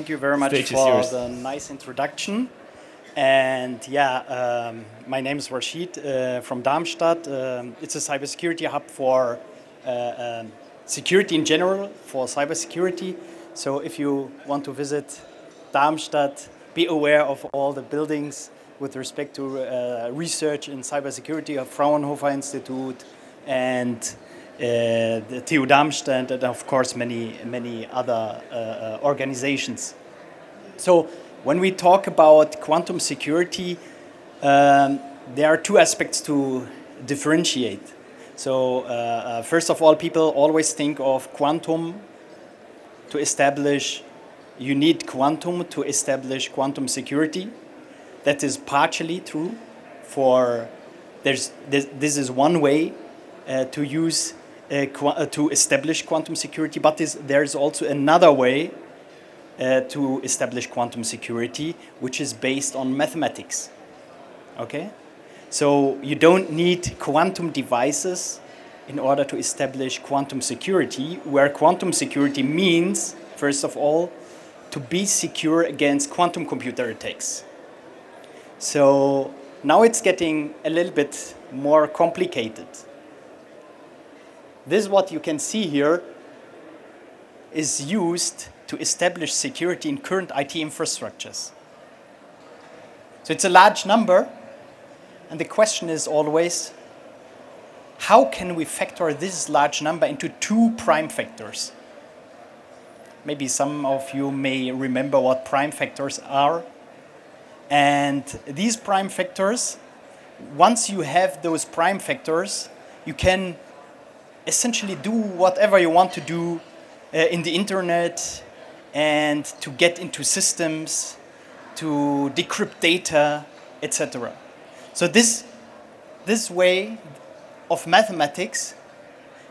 thank you very much for the nice introduction. And yeah, my name is Rashid from Darmstadt. It's a cybersecurity hub for security in general, for cybersecurity. So if you want to visit Darmstadt, be aware of all the buildings with respect to research in cybersecurity of Fraunhofer Institute and the TU Darmstadt, and of course many other organizations. So when we talk about quantum security, there are two aspects to differentiate. So first of all, people always think of quantum to establish, you need quantum to establish quantum security. That is partially true. This is one way to use to establish quantum security, but there is also another way to establish quantum security, which is based on mathematics. Okay, so you don't need quantum devices in order to establish quantum security, where quantum security means, first of all, to be secure against quantum computer attacks. So now it's getting a little bit more complicated. This, what you can see here, is used to establish security in current IT infrastructures. So it's a large number, and the question is always, how can we factor this large number into two prime factors? Maybe some of you may remember what prime factors are. And these prime factors, once you have those prime factors, you can essentially do whatever you want to do in the internet and to get into systems, to decrypt data, etc. So this way of mathematics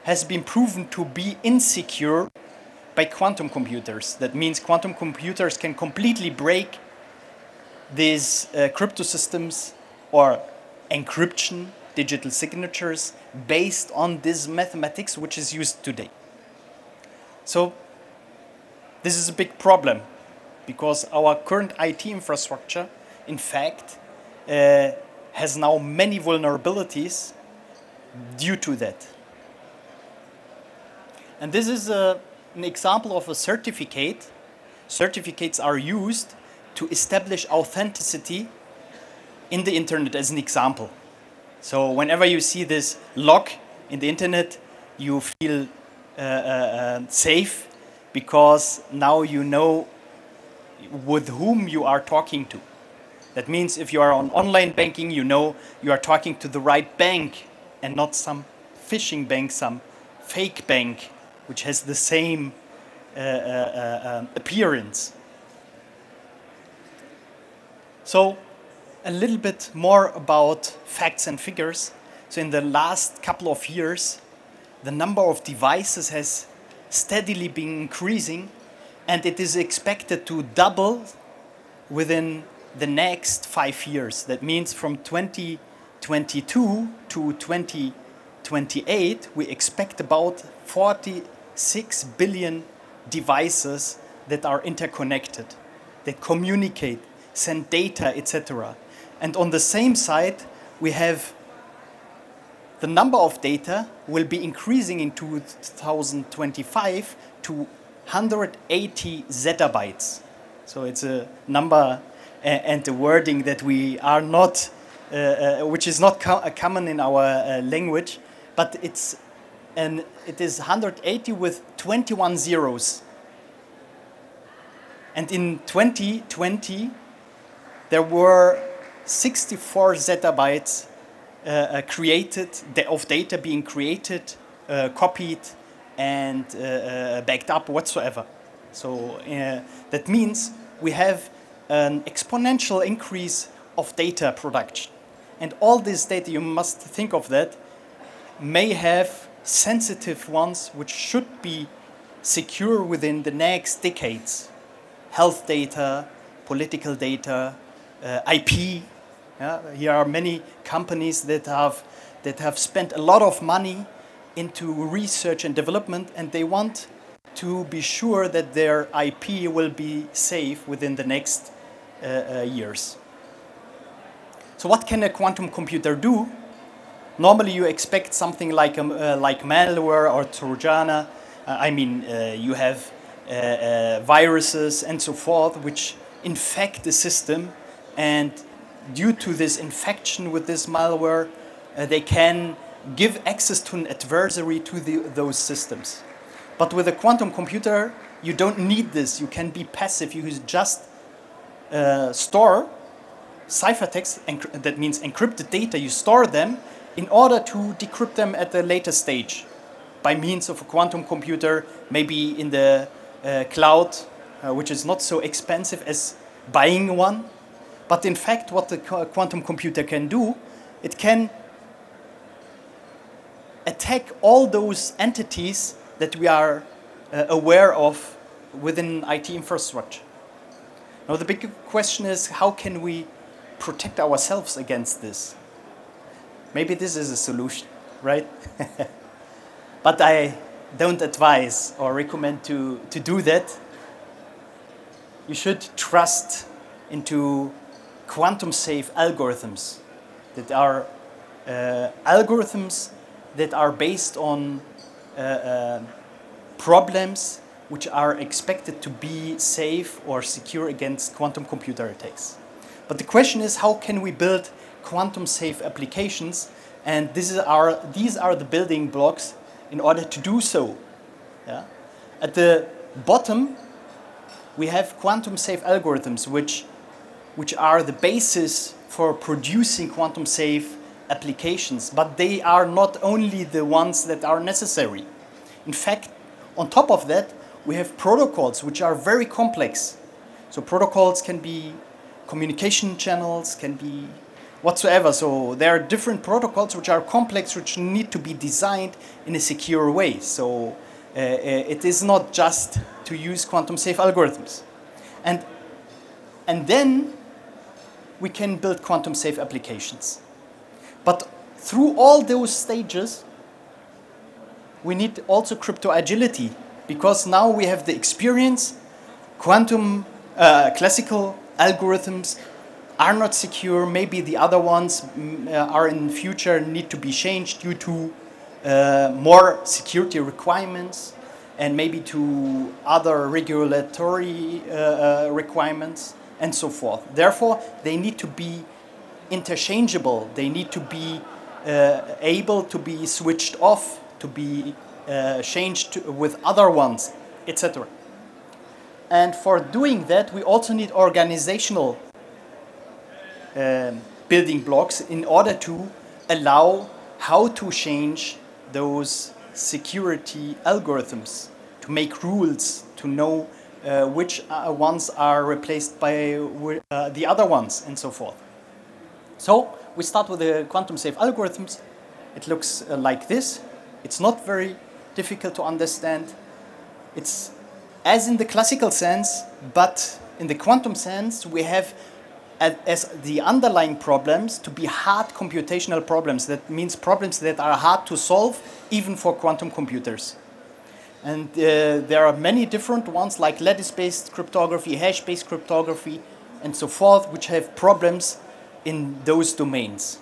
has been proven to be insecure by quantum computers. That means quantum computers can completely break these crypto systems or encryption, digital signatures, based on this mathematics which is used today. So this is a big problem because our current IT infrastructure, in fact, has now many vulnerabilities due to that. And this is an example of a certificate. Certificates are used to establish authenticity in the internet as an example. So whenever you see this log in the internet, you feel safe because now you know with whom you are talking to. That means if you are on online banking, you know you are talking to the right bank and not some phishing bank, some fake bank, which has the same appearance. So a little bit more about facts and figures. So in the last couple of years, the number of devices has steadily been increasing, and it is expected to double within the next 5 years. That means from 2022 to 2028, we expect about 46 billion devices that are interconnected, that communicate, send data, etc. And on the same side, we have the number of data will be increasing in 2025 to 180 zettabytes. So it's a number and a wording that we are not, which is not common in our language, but it is 180 with 21 zeros. And in 2020, there were 64 zettabytes created, of data being created, copied, and backed up whatsoever. So that means we have an exponential increase of data production. And all this data, you must think of that, may have sensitive ones which should be secure within the next decades. Health data, political data, IP. Yeah? Here are many companies that have spent a lot of money into research and development, and they want to be sure that their IP will be safe within the next years. So what can a quantum computer do? Normally you expect something like malware or Trojana. You have viruses and so forth which infect the system, and due to this infection with this malware, they can give access to an adversary to those systems. But with a quantum computer, you don't need this. You can be passive. You just store ciphertext, that means encrypted data. You store them in order to decrypt them at a later stage by means of a quantum computer, maybe in the cloud, which is not so expensive as buying one. But in fact, what the quantum computer can do, it can attack all those entities that we are aware of within IT infrastructure. Now the big question is, how can we protect ourselves against this? Maybe this is a solution, right? But I don't advise or recommend to do that. You should trust into quantum-safe algorithms that are algorithms that are based on problems which are expected to be safe or secure against quantum computer attacks. But the question is, how can we build quantum-safe applications? And these are the building blocks in order to do so. Yeah? At the bottom, we have quantum-safe algorithms, which are the basis for producing quantum-safe applications. But they are not only the ones that are necessary. In fact, on top of that, we have protocols which are very complex. So protocols can be communication channels, can be whatsoever. So there are different protocols which are complex, which need to be designed in a secure way. So it is not just to use quantum-safe algorithms. And then we can build quantum-safe applications. But through all those stages, we need also crypto agility, because now we have the experience. Classical algorithms are not secure. Maybe the other ones are in future need to be changed due to more security requirements and maybe to other regulatory requirements and so forth. Therefore, they need to be interchangeable. They need to be able to be switched off, to be changed with other ones, etc. And for doing that, we also need organizational building blocks in order to allow how to change those security algorithms, to make rules, to know which ones are replaced by the other ones, and so forth. So we start with the quantum-safe algorithms. It looks like this. It's not very difficult to understand. It's as in the classical sense, but in the quantum sense, we have as the underlying problems to be hard computational problems. That means problems that are hard to solve, even for quantum computers. And there are many different ones, like lattice-based cryptography, hash-based cryptography, and so forth, which have problems in those domains.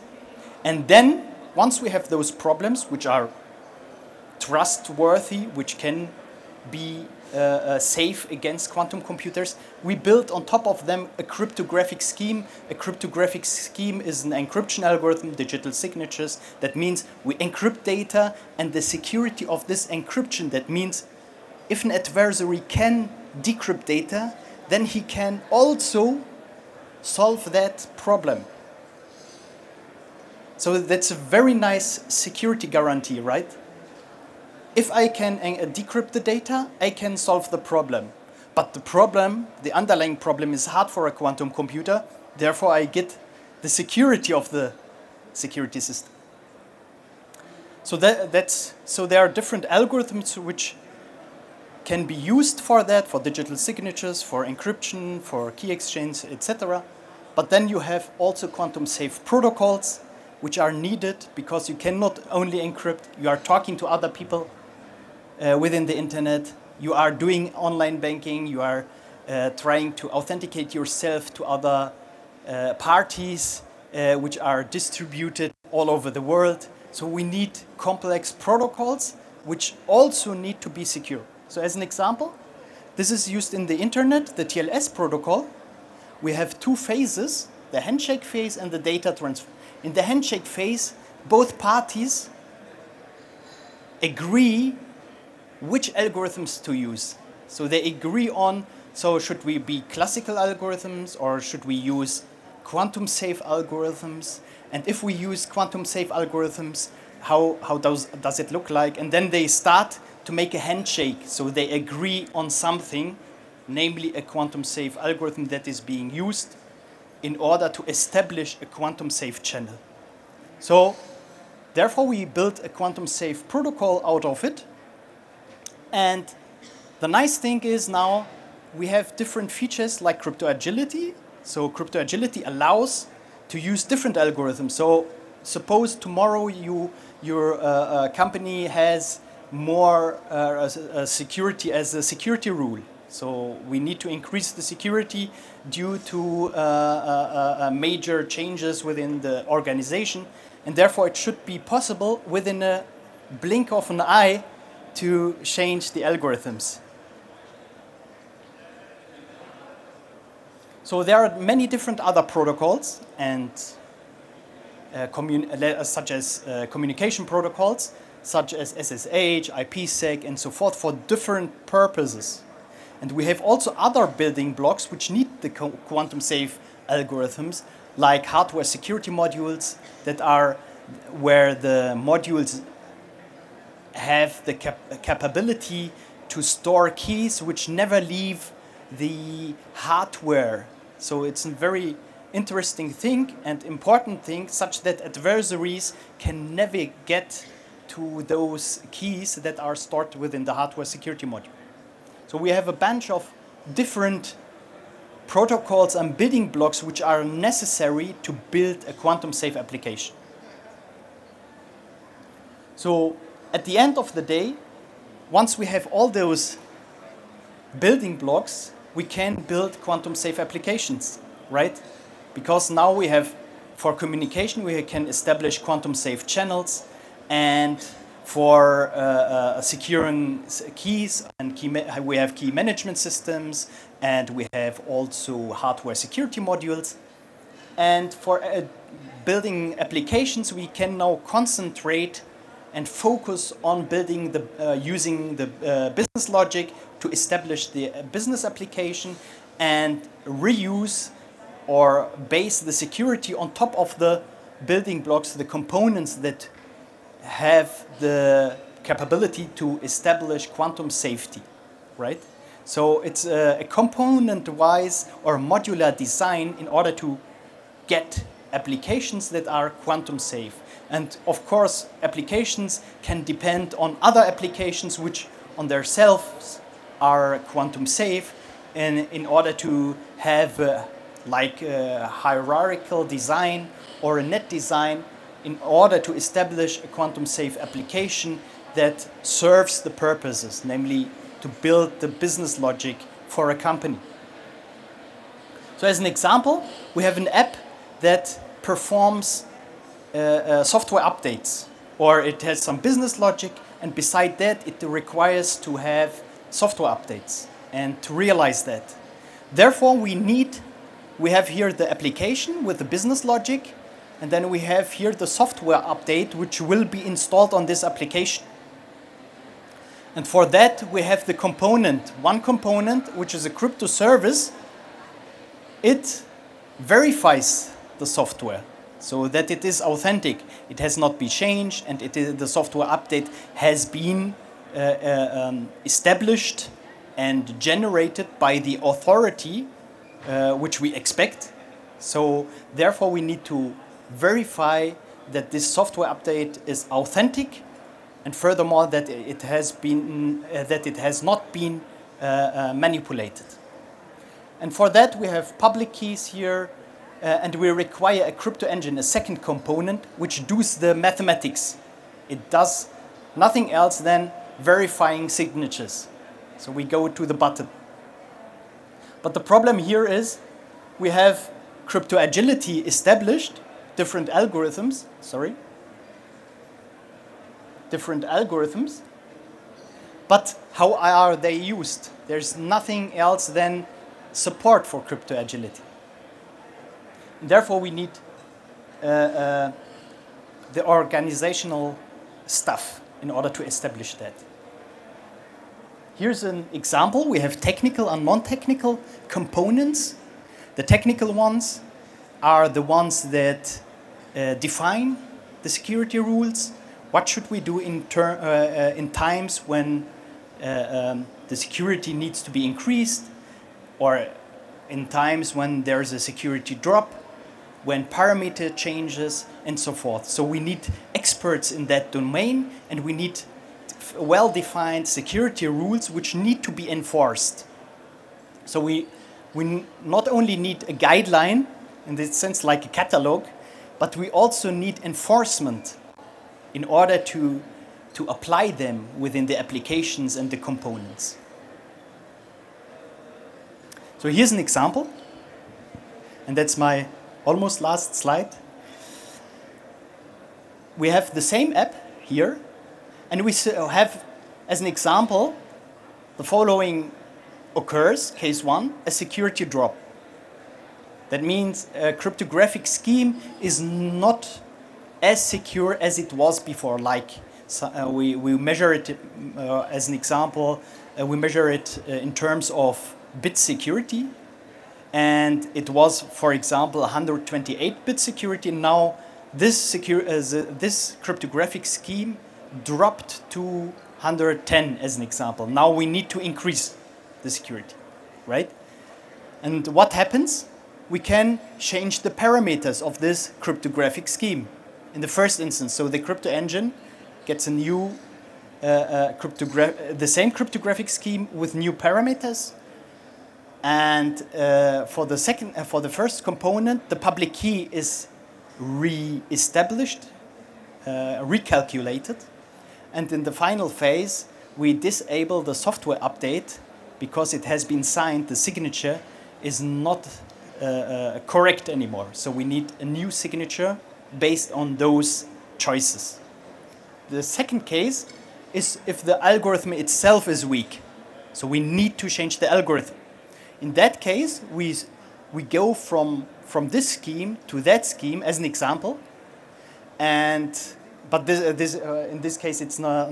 And then, once we have those problems, which are trustworthy, which can be safe against quantum computers, we build on top of them a cryptographic scheme. A cryptographic scheme is an encryption algorithm, digital signatures. That means we encrypt data, and the security of this encryption, that means if an adversary can decrypt data, then he can also solve that problem. So that's a very nice security guarantee, right? If I can decrypt the data, I can solve the problem. But the problem, the underlying problem, is hard for a quantum computer. Therefore, I get the security of the security system. So there are different algorithms which can be used for that, for digital signatures, for encryption, for key exchange, etc. But then you have also quantum-safe protocols, which are needed because you cannot only encrypt, you are talking to other people within the internet. you are doing online banking, you are trying to authenticate yourself to other parties which are distributed all over the world. So we need complex protocols which also need to be secure. So as an example, this is used in the internet, the TLS protocol. We have two phases, the handshake phase and the data transfer. In the handshake phase, both parties agree which algorithms to use. So they agree on, so should we be classical algorithms or should we use quantum safe algorithms? And if we use quantum safe algorithms, how does it look like? And then they start to make a handshake. So they agree on something, namely a quantum safe algorithm that is being used in order to establish a quantum safe channel. So therefore we built a quantum safe protocol out of it. And the nice thing is now we have different features like crypto agility. So crypto agility allows to use different algorithms. So suppose tomorrow your company has more security as a security rule. So we need to increase the security due to major changes within the organization. And therefore it should be possible within a blink of an eye to change the algorithms. So there are many different other protocols and such as communication protocols, such as SSH, IPsec, and so forth for different purposes. And we have also other building blocks which need the quantum safe algorithms, like hardware security modules that are where the modules have the capability to store keys which never leave the hardware. So it's a very interesting thing and important thing, such that adversaries can never get to those keys that are stored within the hardware security module. So we have a bunch of different protocols and building blocks which are necessary to build a quantum safe application. So at the end of the day, once we have all those building blocks, we can build quantum safe applications, right? Because now we have, for communication, we can establish quantum safe channels, and for securing keys, and we have key management systems, and we have also hardware security modules. And for building applications, we can now concentrate and focus on building using the business logic to establish the business application and reuse or base the security on top of the building blocks, the components that have the capability to establish quantum safety, right? So it's a component-wise or modular design in order to get applications that are quantum safe. And of course, applications can depend on other applications which on themselves are quantum safe, and in order to have like a hierarchical design or a net design in order to establish a quantum safe application that serves the purposes, namely to build the business logic for a company. So as an example, we have an app that performs software updates, or it has some business logic, and beside that it requires to have software updates and to realize that. Therefore we have here the application with the business logic, and then we have here the software update which will be installed on this application. And for that we have the component, one component which is a crypto service. It verifies the software so that it is authentic. It has not been changed, and the software update has been established and generated by the authority which we expect. So therefore we need to verify that this software update is authentic, and furthermore that it has not been manipulated. And for that we have public keys here, and we require a crypto engine, a second component, which does the mathematics. It does nothing else than verifying signatures. So we go to the button. But the problem here is we have crypto agility established, different algorithms, but how are they used? There's nothing else than support for crypto agility. And therefore, we need the organizational stuff in order to establish that. Here's an example. We have technical and non-technical components. The technical ones are the ones that define the security rules. What should we do in times when the security needs to be increased, or in times when there's a security drop, when parameter changes, and so forth. So we need experts in that domain, and we need well-defined security rules which need to be enforced. So we not only need a guideline, in this sense like a catalog, but we also need enforcement in order to apply them within the applications and the components. So here's an example, and that's my almost last slide. We have the same app here, and we have, as an example, the following occurs, case 1, a security drop. That means a cryptographic scheme is not as secure as it was before. Like we measure it, as an example, we measure it in terms of bit security. And it was, for example, 128-bit security. Now this cryptographic scheme dropped to 110 as an example. Now we need to increase the security, right? And what happens? We can change the parameters of this cryptographic scheme in the first instance. So the crypto engine gets a new the same cryptographic scheme with new parameters. And for the first component, the public key is re-established, recalculated. And in the final phase, we disable the software update because it has been signed. The signature is not correct anymore. So we need a new signature based on those choices. The second case is if the algorithm itself is weak. So we need to change the algorithm. In that case, we go from this scheme to that scheme as an example. But in this case, it's not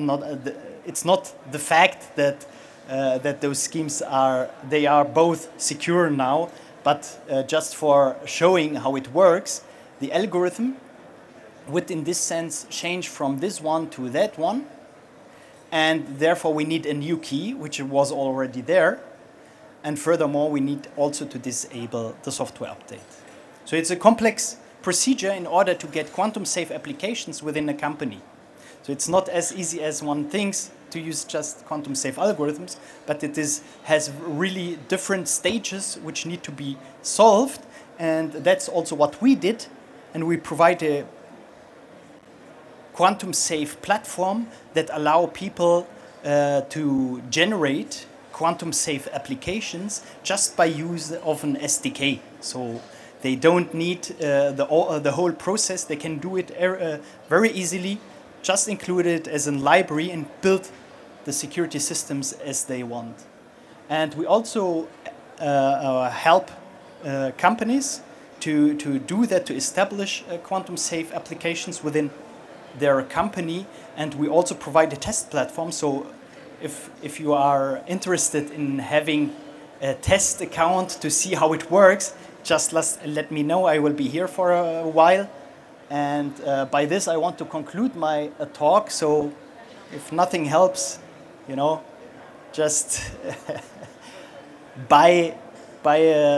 the fact that those schemes are both secure now, but just for showing how it works, the algorithm would, in this sense, change from this one to that one, and therefore we need a new key, which was already there, and furthermore, we need also to disable the software update. So it's a complex procedure in order to get quantum-safe applications within a company. So it's not as easy as one thinks to use just quantum-safe algorithms, but it has really different stages which need to be solved, and that's also what we did, and we provide a quantum-safe platform that allow people to generate quantum-safe applications just by use of an SDK. So they don't need the whole process. They can do it very easily, just include it as a library and build the security systems as they want. And we also help companies to do that, to establish quantum-safe applications within their company. And we also provide a test platform. So if you are interested in having a test account to see how it works, just let me know. I will be here for a while. And by this, I want to conclude my talk. So if nothing helps, just buy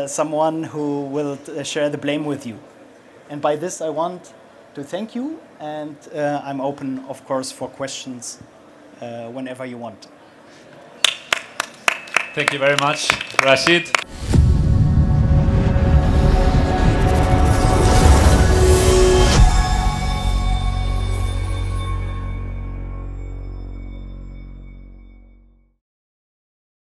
someone who will share the blame with you. And by this, I want to thank you. And I'm open, of course, for questions whenever you want. Thank you very much, Rashid.